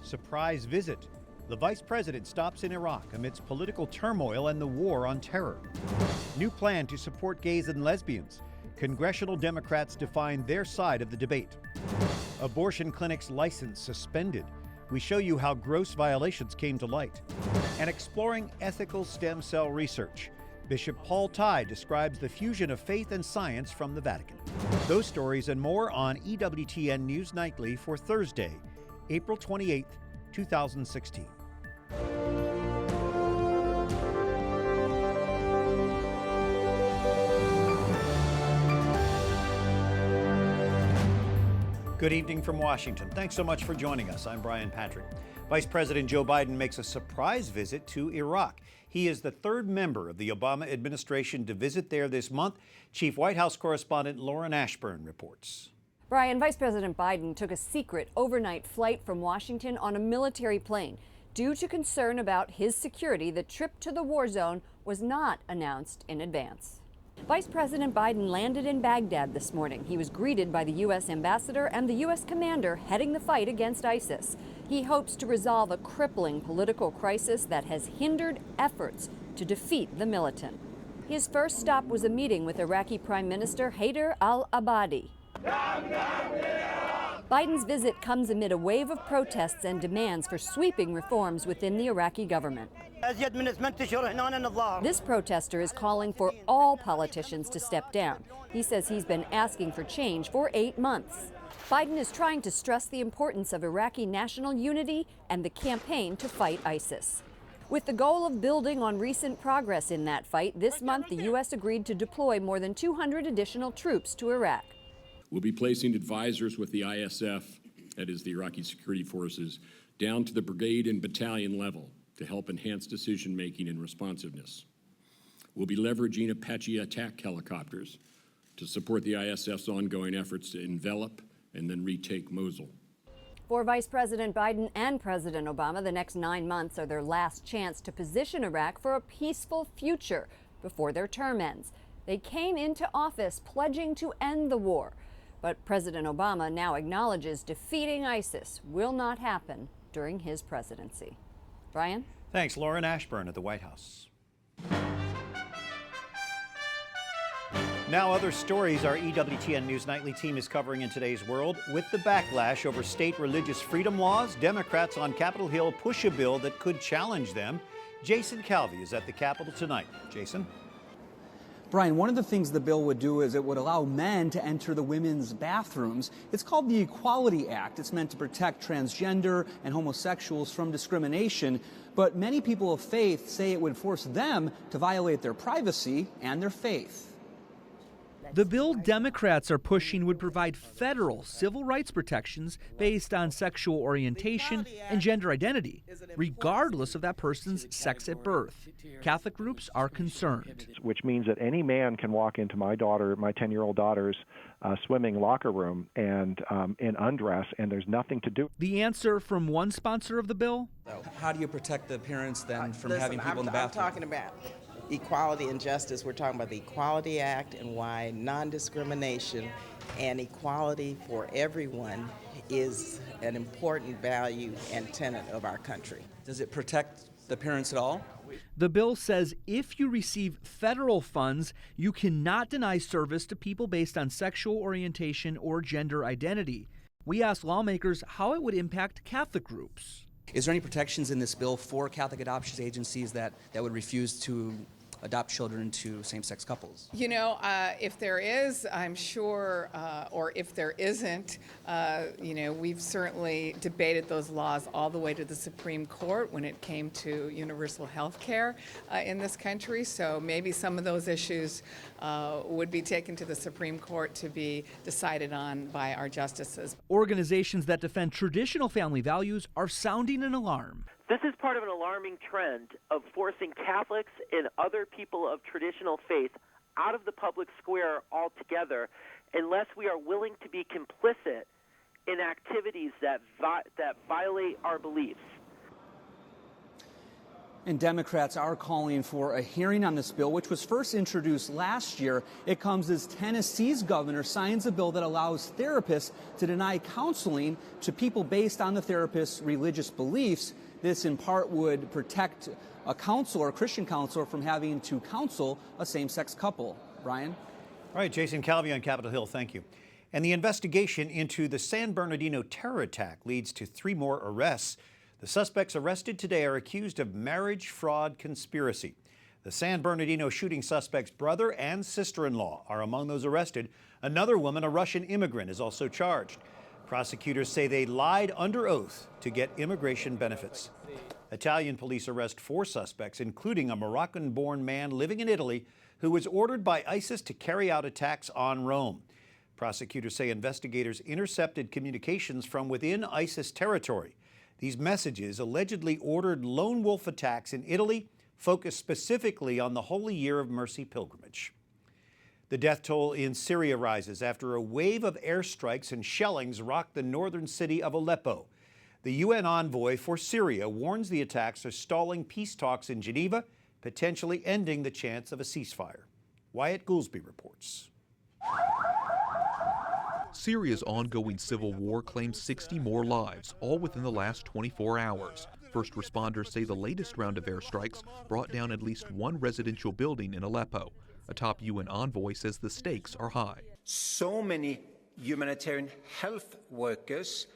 surprise visit. The vice president stops in Iraq amidst political turmoil and the war on terror. New plan to support gays and lesbians. Congressional Democrats define their side of the debate. Abortion clinics license suspended. We show you how gross violations came to light. And exploring ethical stem cell research. Bishop Paul Tai describes the fusion of faith and science from the Vatican. Those stories and more on EWTN News Nightly for Thursday, April 28, 2016. Good evening from Washington. Thanks so much for joining us. I'm Brian Patrick. Vice President Joe Biden makes a surprise visit to Iraq. He is the third member of the Obama administration to visit there this month. Chief White House correspondent Lauren Ashburn reports. Brian, Vice President Biden took a secret overnight flight from Washington on a military plane. Due to concern about his security, the trip to the war zone was not announced in advance. Vice President Biden landed in Baghdad this morning. He was greeted by the U.S. ambassador and the U.S. commander heading the fight against ISIS. He hopes to resolve a crippling political crisis that has hindered efforts to defeat the militant. His first stop was a meeting with Iraqi Prime Minister Haider al-Abadi. Biden's visit comes amid a wave of protests and demands for sweeping reforms within the Iraqi government. This protester is calling for all politicians to step down. He says he's been asking for change for 8 months. Biden is trying to stress the importance of Iraqi national unity and the campaign to fight ISIS. With the goal of building on recent progress in that fight, this month the U.S. agreed to deploy more than 200 additional troops to Iraq. We'll be placing advisors with the ISF, that is the Iraqi Security Forces, down to the brigade and battalion level to help enhance decision-making and responsiveness. We'll be leveraging Apache attack helicopters to support the ISF's ongoing efforts to envelop and then retake Mosul. For Vice President Biden and President Obama, the next 9 months are their last chance to position Iraq for a peaceful future before their term ends. They came into office pledging to end the war. But President Obama now acknowledges defeating ISIS will not happen during his presidency. Brian? Thanks, Lauren Ashburn at the White House. Now, other stories our EWTN News Nightly team is covering in today's world. With the backlash over state religious freedom laws, Democrats on Capitol Hill push a bill that could challenge them. Jason Calvi is at the Capitol tonight. Jason? Brian, one of the things the bill would do is it would allow men to enter the women's bathrooms. It's called the Equality Act. It's meant to protect transgender and homosexuals from discrimination. But many people of faith say it would force them to violate their privacy and their faith. The bill Democrats are pushing would provide federal civil rights protections based on sexual orientation and gender identity, regardless of that person's sex at birth. Catholic groups are concerned. Which means that any man can walk into my 10-year-old daughter's swimming locker room and in undress, and there's nothing to do. The answer from one sponsor of the bill? How do you protect the parents then from having people in the bathroom? I'm talking about equality and justice. We're talking about the Equality Act and why non-discrimination and equality for everyone is an important value and tenet of our country. Does it protect the parents at all? The bill says if you receive federal funds, you cannot deny service to people based on sexual orientation or gender identity. We asked lawmakers how it would impact Catholic groups. Is there any protections in this bill for Catholic adoption agencies that would refuse to adopt children to same-sex couples? You know, if there is, I'm sure, or if there isn't, we've certainly debated those laws all the way to the Supreme Court when it came to universal health care in this country. So maybe some of those issues would be taken to the Supreme Court to be decided on by our justices. Organizations that defend traditional family values are sounding an alarm. This is part of an alarming trend of forcing Catholics and other people of traditional faith out of the public square altogether unless we are willing to be complicit in activities that violate our beliefs. And Democrats are calling for a hearing on this bill, which was first introduced last year. It comes as Tennessee's governor signs a bill that allows therapists to deny counseling to people based on the therapist's religious beliefs. This, in part, would protect a counselor, a Christian counselor, from having to counsel a same-sex couple. Brian? All right, Jason Calvi on Capitol Hill, thank you. And the investigation into the San Bernardino terror attack leads to 3 more arrests. The suspects arrested today are accused of marriage fraud conspiracy. The San Bernardino shooting suspect's brother and sister-in-law are among those arrested. Another woman, a Russian immigrant, is also charged. Prosecutors say they lied under oath to get immigration benefits. Italian police arrest 4 suspects, including a Moroccan-born man living in Italy who was ordered by ISIS to carry out attacks on Rome. Prosecutors say investigators intercepted communications from within ISIS territory. These messages allegedly ordered lone wolf attacks in Italy, focused specifically on the Holy Year of Mercy pilgrimage. The death toll in Syria rises after a wave of airstrikes and shellings rocked the northern city of Aleppo. The UN envoy for Syria warns the attacks are stalling peace talks in Geneva, potentially ending the chance of a ceasefire. Wyatt Goolsby reports. Syria's ongoing civil war claims 60 more lives, all within the last 24 hours. First responders say the latest round of airstrikes brought down at least 1 residential building in Aleppo. A top UN envoy says the stakes are high. So many humanitarian health workers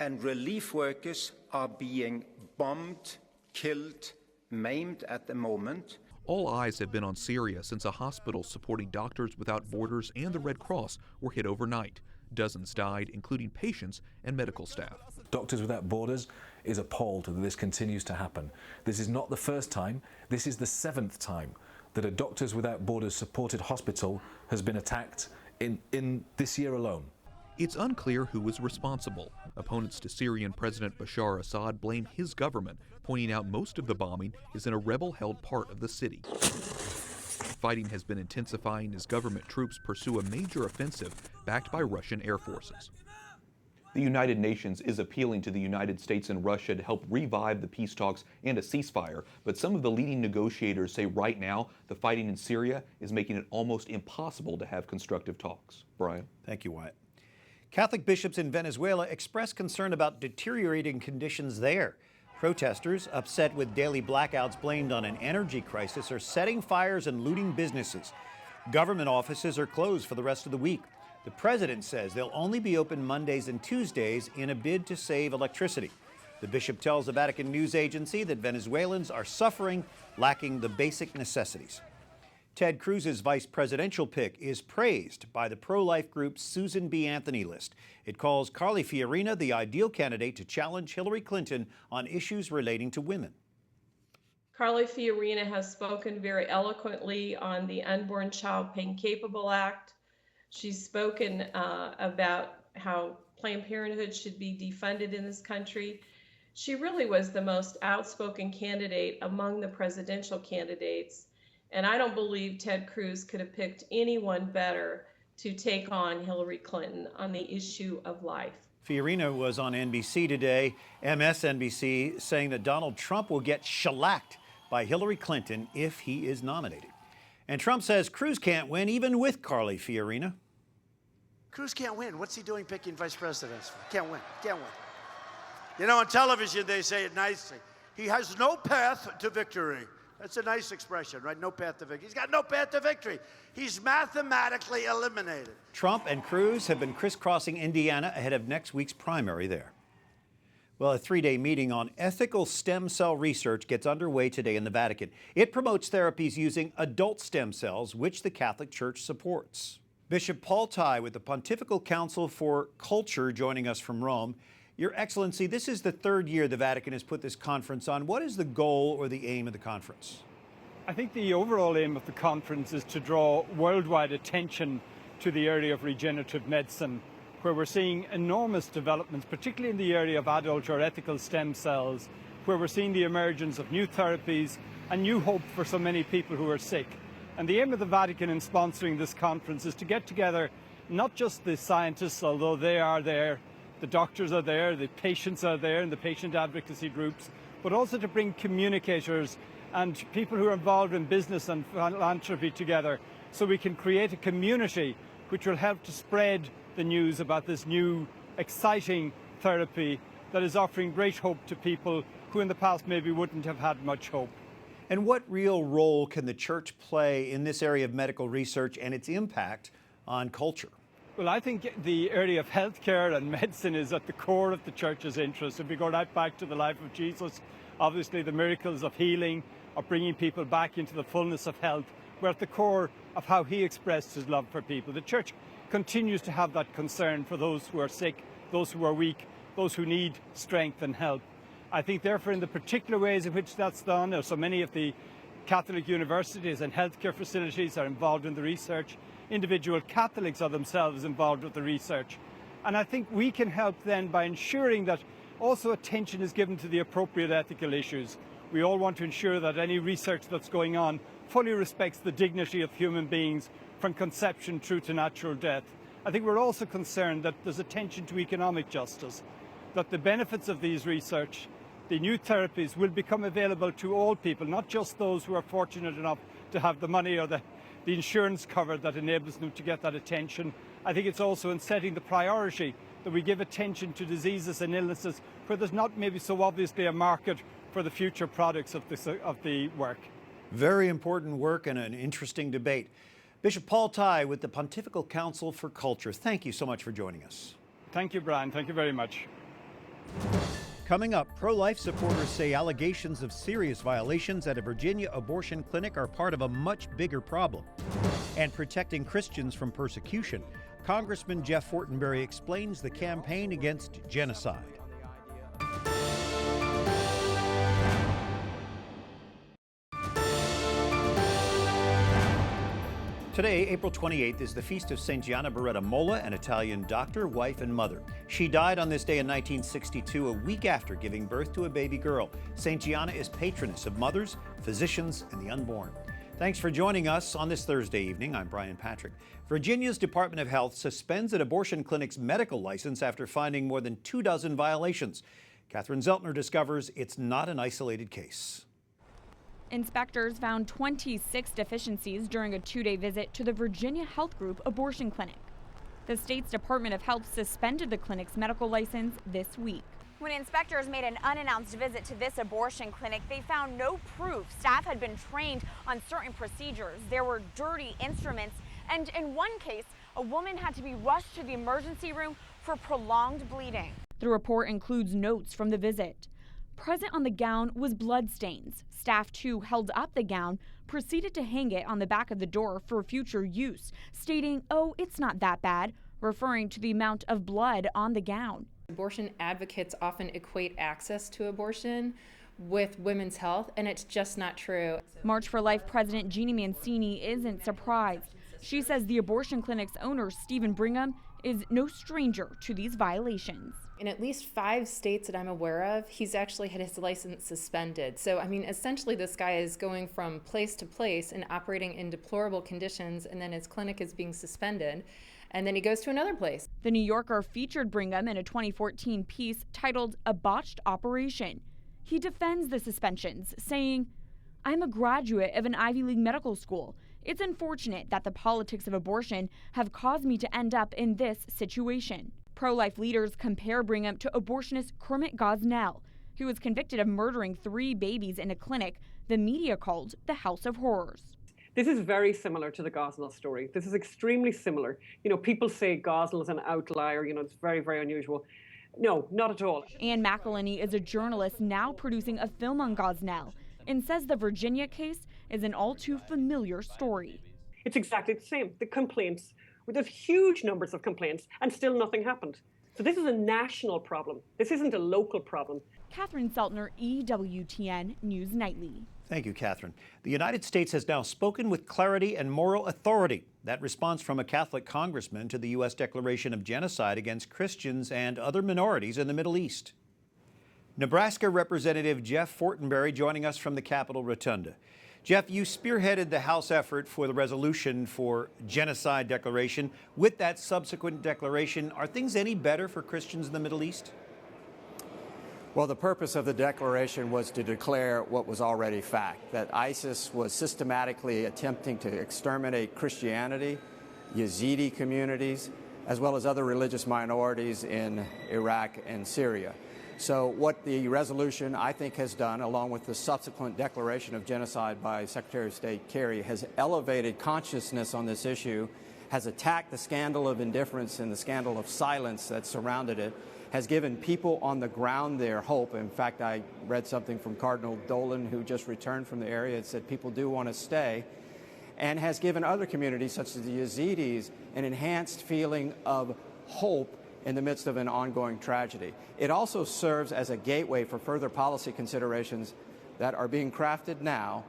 and relief workers are being bombed, killed, maimed at the moment. All eyes have been on Syria since a hospital supporting Doctors Without Borders and the Red Cross were hit overnight. Dozens died, including patients and medical staff. Doctors Without Borders is appalled that this continues to happen. This is not the first time, this is the 7th time that a Doctors Without Borders supported hospital has been attacked in this year alone. It's unclear who is responsible. Opponents to Syrian President Bashar Assad blame his government, pointing out most of the bombing is in a rebel-held part of the city. Fighting has been intensifying as government troops pursue a major offensive backed by Russian air forces. The United Nations is appealing to the United States and Russia to help revive the peace talks and a ceasefire, but some of the leading negotiators say right now the fighting in Syria is making it almost impossible to have constructive talks. Brian? Thank you, Wyatt. Catholic bishops in Venezuela expressed concern about deteriorating conditions there. Protesters, upset with daily blackouts blamed on an energy crisis, are setting fires and looting businesses. Government offices are closed for the rest of the week. The president says they'll only be open Mondays and Tuesdays in a bid to save electricity. The bishop tells the Vatican news agency that Venezuelans are suffering, lacking the basic necessities. Ted Cruz's vice presidential pick is praised by the pro-life group Susan B. Anthony list. It calls Carly Fiorina the ideal candidate to challenge Hillary Clinton on issues relating to women. Carly Fiorina has spoken very eloquently on the Unborn Child Pain Capable Act. She's spoken about how Planned Parenthood should be defunded in this country. She really was the most outspoken candidate among the presidential candidates. And I don't believe Ted Cruz could have picked anyone better to take on Hillary Clinton on the issue of life. Fiorina was on NBC today, MSNBC, saying that Donald Trump will get shellacked by Hillary Clinton if he is nominated. And Trump says Cruz can't win even with Carly Fiorina. Cruz can't win. What's he doing picking vice presidents for? Can't win. Can't win. You know, on television they say it nicely. He has no path to victory. That's a nice expression, right? No path to victory. He's got no path to victory. He's mathematically eliminated. Trump and Cruz have been crisscrossing Indiana ahead of next week's primary there. Well, a 3-day meeting on ethical stem cell research gets underway today in the Vatican. It promotes therapies using adult stem cells, which the Catholic Church supports. Bishop Paul Tai with the Pontifical Council for Culture joining us from Rome. Your Excellency, this is the 3rd year the Vatican has put this conference on. What is the goal or the aim of the conference? I think the overall aim of the conference is to draw worldwide attention to the area of regenerative medicine, where we're seeing enormous developments, particularly in the area of adult or ethical stem cells, where we're seeing the emergence of new therapies and new hope for so many people who are sick. And the aim of the Vatican in sponsoring this conference is to get together not just the scientists, although they are there, the doctors are there, the patients are there, and the patient advocacy groups, but also to bring communicators and people who are involved in business and philanthropy together, so we can create a community which will help to spread the news about this new, exciting therapy that is offering great hope to people who in the past maybe wouldn't have had much hope. And what real role can the church play in this area of medical research and its impact on culture? Well, I think the area of healthcare and medicine is at the core of the church's interest. If we go right back to the life of Jesus, obviously the miracles of healing, of bringing people back into the fullness of health, were at the core of how he expressed his love for people. The church continues to have that concern for those who are sick, those who are weak, those who need strength and help. I think therefore in the particular ways in which that's done, or so many of the Catholic universities and healthcare facilities are involved in the research, individual Catholics are themselves involved with the research. And I think we can help then by ensuring that also attention is given to the appropriate ethical issues. We all want to ensure that any research that's going on fully respects the dignity of human beings from conception through to natural death. I think we're also concerned that there's attention to economic justice, that the benefits of these research, the new therapies, will become available to all people, not just those who are fortunate enough to have the money or the insurance cover that enables them to get that attention. I think it's also in setting the priority that we give attention to diseases and illnesses where there's not maybe so obviously a market for the future products of the work. Very important work and an interesting debate. Bishop Paul Tye with the Pontifical Council for Culture. Thank you so much for joining us. Thank you, Brian. Thank you very much. Coming up, pro-life supporters say allegations of serious violations at a Virginia abortion clinic are part of a much bigger problem. And protecting Christians from persecution, Congressman Jeff Fortenberry explains the campaign against genocide. Today, April 28th, is the feast of St. Gianna Beretta Molla, an Italian doctor, wife, and mother. She died on this day in 1962, a week after giving birth to a baby girl. St. Gianna is patroness of mothers, physicians, and the unborn. Thanks for joining us on this Thursday evening. I'm Brian Patrick. Virginia's Department of Health suspends an abortion clinic's medical license after finding more than 24 violations. Catherine Zeltner discovers it's not an isolated case. Inspectors found 26 deficiencies during a 2-day visit to the Virginia Health Group abortion clinic. The state's Department of Health suspended the clinic's medical license this week. When inspectors made an unannounced visit to this abortion clinic, they found no proof staff had been trained on certain procedures. There were dirty instruments, and in one case, a woman had to be rushed to the emergency room for prolonged bleeding. The report includes notes from the visit. Present on the gown was blood stains. Staff, too, held up the gown, proceeded to hang it on the back of the door for future use, stating, "Oh, it's not that bad," referring to the amount of blood on the gown. Abortion advocates often equate access to abortion with women's health, and it's just not true. March for Life President Jeannie Mancini isn't surprised. She says the abortion clinic's owner, Stephen Brigham, is no stranger to these violations. In at least 5 states that I'm aware of, he's actually had his license suspended. So, I mean, essentially this guy is going from place to place and operating in deplorable conditions, and then his clinic is being suspended, and then he goes to another place. The New Yorker featured Brigham in a 2014 piece titled "A Botched Operation." He defends the suspensions, saying, "I'm a graduate of an Ivy League medical school. It's unfortunate that the politics of abortion have caused me to end up in this situation." Pro-life leaders compare Brigham to abortionist Kermit Gosnell, who was convicted of murdering 3 babies in a clinic the media called the House of Horrors. This is very similar to the Gosnell story. This is extremely similar. You know, people say Gosnell is an outlier. You know, it's very, very unusual. No, not at all. Ann McElhenney is a journalist now producing a film on Gosnell and says the Virginia case is an all too familiar story. It's exactly the same. The complaints, there's huge numbers of complaints, and still nothing happened. So this is a national problem. This isn't a local problem. Catherine Zeltner, EWTN News Nightly. Thank you, Catherine. The United States has now spoken with clarity and moral authority. That response from a Catholic congressman to the U.S. declaration of genocide against Christians and other minorities in the Middle East. Nebraska Representative Jeff Fortenberry joining us from the Capitol Rotunda. Jeff, you spearheaded the House effort for the resolution for genocide declaration. With that subsequent declaration, are things any better for Christians in the Middle East? Well, the purpose of the declaration was to declare what was already fact, that ISIS was systematically attempting to exterminate Christianity, Yazidi communities, as well as other religious minorities in Iraq and Syria. So what the resolution, I think, has done, along with the subsequent declaration of genocide by Secretary of State Kerry, has elevated consciousness on this issue, has attacked the scandal of indifference and the scandal of silence that surrounded it, has given people on the ground there hope. In fact, I read something from Cardinal Dolan, who just returned from the area, and said people do want to stay, and has given other communities, such as the Yazidis, an enhanced feeling of hope in the midst of an ongoing tragedy. It also serves as a gateway for further policy considerations that are being crafted now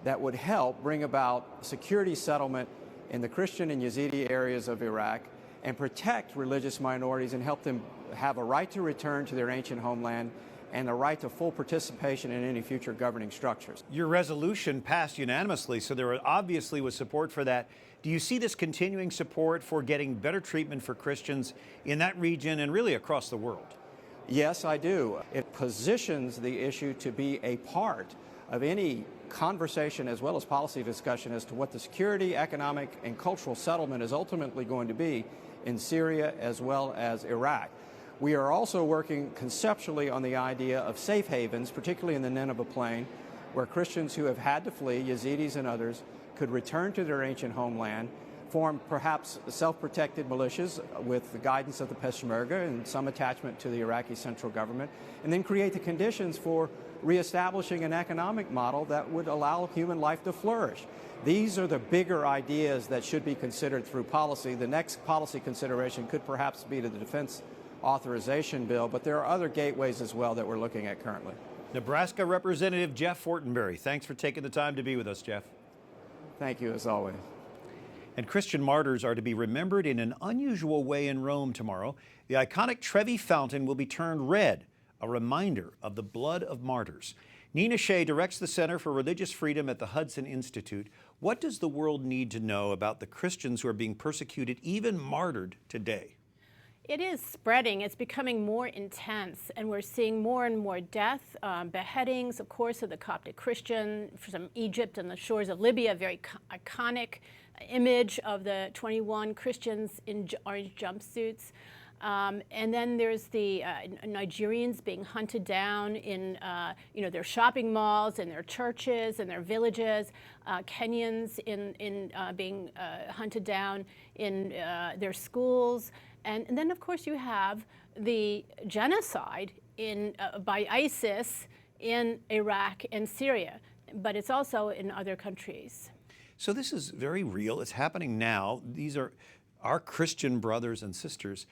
that would help bring about security settlement in the Christian and Yazidi areas of Iraq and protect religious minorities and help them have a right to return to their ancient homeland and the right to full participation in any future governing structures. Your resolution passed unanimously, so there obviously was support for that. Do you see this continuing support for getting better treatment for Christians in that region and really across the world? Yes, I do. It positions the issue to be a part of any conversation as well as policy discussion as to what the security, economic, and cultural settlement is ultimately going to be in Syria as well as Iraq. We are also working conceptually on the idea of safe havens, particularly in the Nineveh Plain, where Christians who have had to flee, Yazidis and others, could return to their ancient homeland, form perhaps self-protected militias with the guidance of the Peshmerga and some attachment to the Iraqi central government, and then create the conditions for reestablishing an economic model that would allow human life to flourish. These are the bigger ideas that should be considered through policy. The next policy consideration could perhaps be to the defense authorization bill, but there are other gateways as well that we're looking at currently. Nebraska Representative Jeff Fortenberry, thanks for taking the time to be with us, Jeff. Thank you, as always. And Christian martyrs are to be remembered in an unusual way in Rome tomorrow. The iconic Trevi Fountain will be turned red, a reminder of the blood of martyrs. Nina Shea directs the Center for Religious Freedom at the Hudson Institute. What does the world need to know about the Christians who are being persecuted, even martyred today? It is spreading. It's becoming more intense, and we're seeing more and more death, beheadings, of course, of the Coptic Christian from Egypt and the shores of Libya, a very iconic image of the 21 Christians in orange jumpsuits. And then there's the Nigerians being hunted down in their shopping malls, in their churches, in their villages. Kenyans being hunted down in their schools. And then, of course, you have the genocide by ISIS in Iraq and Syria, but it's also in other countries. So this is very real. It's happening now. These are our Christian brothers and sisters.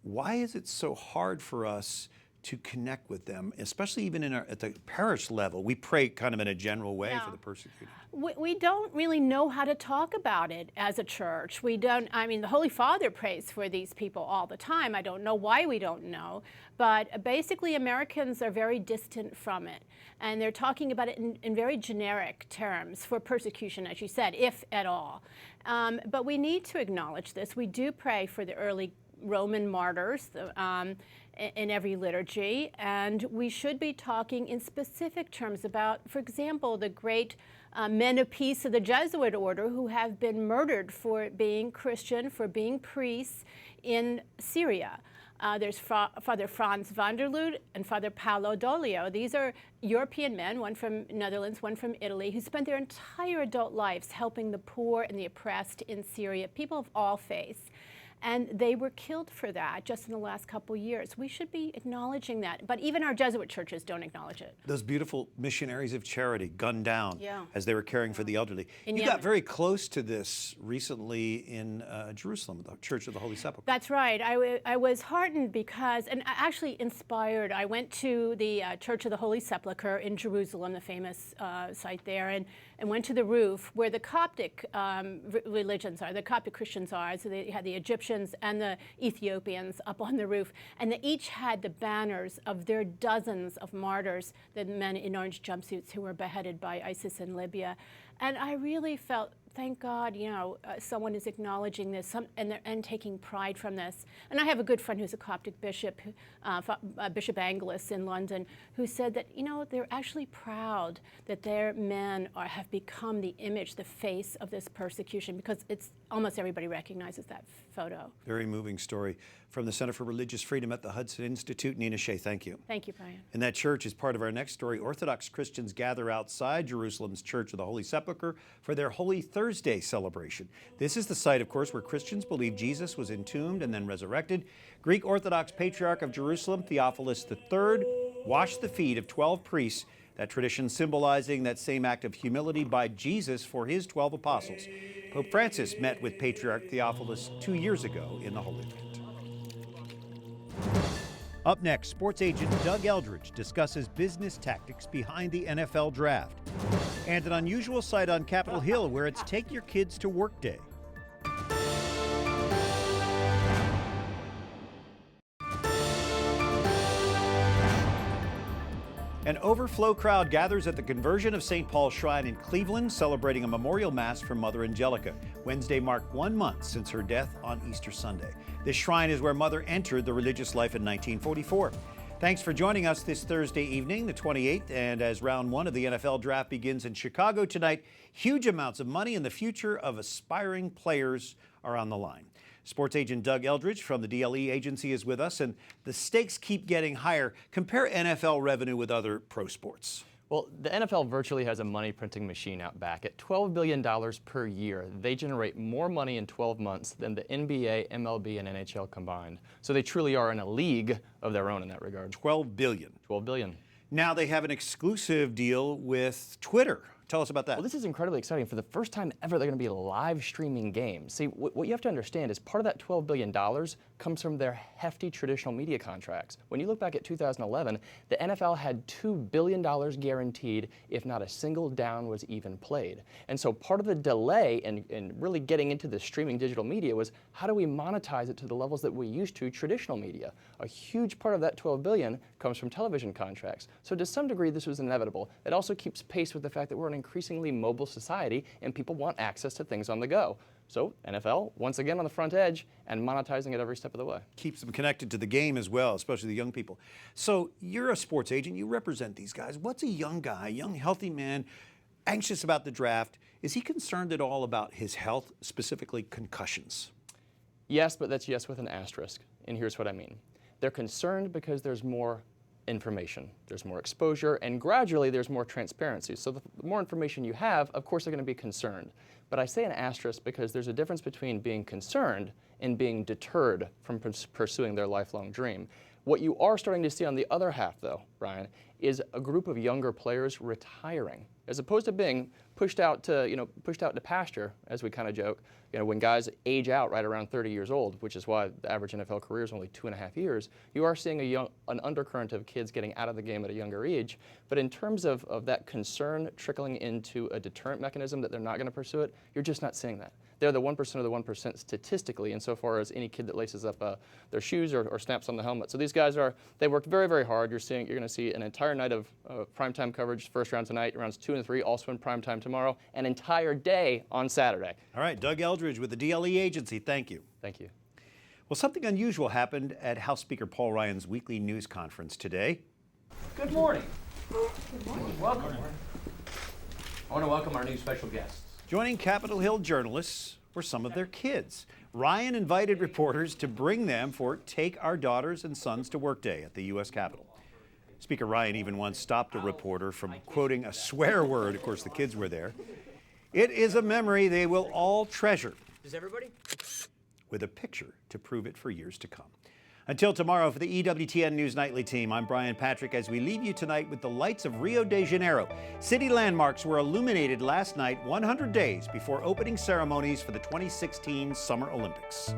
Why is it so hard for us to connect with them, especially even at the parish level? We pray kind of in a general way for the persecuted. We don't really know how to talk about it as a church. We don't, the Holy Father prays for these people all the time. I don't know why we don't know, but basically Americans are very distant from it. And they're talking about it in very generic terms for persecution, as you said, if at all. But we need to acknowledge this. We do pray for the early Roman martyrs in every liturgy, and we should be talking in specific terms about, for example, the great men of peace of the Jesuit order who have been murdered for being Christian, for being priests in Syria. There's Father Franz van der Loo and Father Paolo Doglio. These are European men, one from Netherlands, one from Italy, who spent their entire adult lives helping the poor and the oppressed in Syria, people of all faiths. And they were killed for that just in the last couple years. We should be acknowledging that. But even our Jesuit churches don't acknowledge it. Those beautiful missionaries of charity gunned down as they were caring for the elderly. In you Yemen. got very close to this recently in Jerusalem, the Church of the Holy Sepulchre. That's right. I was heartened because, and actually inspired, I went to the Church of the Holy Sepulchre in Jerusalem, the famous site there, and went to the roof where the Coptic religions are, the Coptic Christians are. So they had the Egyptians and the Ethiopians up on the roof, and they each had the banners of their dozens of martyrs, the men in orange jumpsuits who were beheaded by ISIS in Libya. And I really felt thank God, someone is acknowledging this and taking pride from this. And I have a good friend who's a Coptic bishop, Bishop Angelis in London, who said that, they're actually proud that their men have become the image, the face of this persecution, because it's almost everybody recognizes that photo. Very moving story. From the Center for Religious Freedom at the Hudson Institute, Nina Shea, thank you. Thank you, Brian. And that church is part of our next story. Orthodox Christians gather outside Jerusalem's Church of the Holy Sepulchre for their Holy Thursday celebration. This is the site, of course, where Christians believe Jesus was entombed and then resurrected. Greek Orthodox Patriarch of Jerusalem, Theophilus III, washed the feet of 12 priests, that tradition symbolizing that same act of humility by Jesus for his 12 apostles. Pope Francis met with Patriarch Theophilus 2 years ago in the Holy Land. Up next, sports agent Doug Eldridge discusses business tactics behind the NFL draft. And an unusual sight on Capitol Hill where it's Take Your Kids to Work Day. An overflow crowd gathers at the conversion of St. Paul's Shrine in Cleveland, celebrating a memorial mass for Mother Angelica. Wednesday marked 1 month since her death on Easter Sunday. This shrine is where Mother entered the religious life in 1944. Thanks for joining us this Thursday evening, the 28th, and as round one of the NFL draft begins in Chicago tonight, huge amounts of money and the future of aspiring players are on the line. Sports agent Doug Eldridge from the DLE agency is with us, and the stakes keep getting higher. Compare NFL revenue with other pro sports. Well, the NFL virtually has a money printing machine out back. At $12 billion per year, they generate more money in 12 months than the NBA, MLB, and NHL combined. So they truly are in a league of their own in that regard. $12 billion. $12 billion. Now they have an exclusive deal with Twitter. Tell us about that. Well, this is incredibly exciting. For the first time ever, they're going to be live streaming games. See, what you have to understand is part of that $12 billion comes from their hefty traditional media contracts. When you look back at 2011, the NFL had $2 billion guaranteed if not a single down was even played. And so part of the delay in really getting into the streaming digital media was how do we monetize it to the levels that we used to traditional media? A huge part of that $12 billion comes from television contracts. So to some degree, this was inevitable. It also keeps pace with the fact that we're an increasingly mobile society and people want access to things on the go. So NFL, once again on the front edge and monetizing it every step of the way. Keeps them connected to the game as well, especially the young people. So you're a sports agent, you represent these guys. What's a young guy, young healthy man, anxious about the draft? Is he concerned at all about his health, specifically concussions? Yes, but that's yes with an asterisk. And here's what I mean. They're concerned because there's more information, there's more exposure, and gradually there's more transparency. So the more information you have, of course they're going to be concerned. But I say an asterisk because there's a difference between being concerned and being deterred from pursuing their lifelong dream. What you are starting to see on the other half, though, Brian, is a group of younger players retiring, as opposed to being pushed out to pasture, as we kind of joke. When guys age out right around 30 years old, which is why the average NFL career is only 2.5 years, you are seeing an undercurrent of kids getting out of the game at a younger age. But in terms of that concern trickling into a deterrent mechanism that they're not going to pursue it, you're just not seeing that. They're the 1% of the 1% statistically, insofar as any kid that laces up their shoes or snaps on the helmet. So these guys they worked very, very hard. You're going to see an entire night of primetime coverage, first round tonight, rounds 2 and 3, also in primetime tomorrow, an entire day on Saturday. All right, Doug Eldridge with the DLE agency, thank you. Thank you. Well, something unusual happened at House Speaker Paul Ryan's weekly news conference today. Good morning. Good morning. Welcome. I want to welcome our new special guests. Joining Capitol Hill journalists were some of their kids. Ryan invited reporters to bring them for Take Our Daughters and Sons to Work Day at the U.S. Capitol. Speaker Ryan even once stopped a reporter from quoting a swear word. Of course, the kids were there. It is a memory they will all treasure. Does everybody? With a picture to prove it for years to come. Until tomorrow, for the EWTN News Nightly team, I'm Brian Patrick as we leave you tonight with the lights of Rio de Janeiro. City landmarks were illuminated last night, 100 days before opening ceremonies for the 2016 Summer Olympics.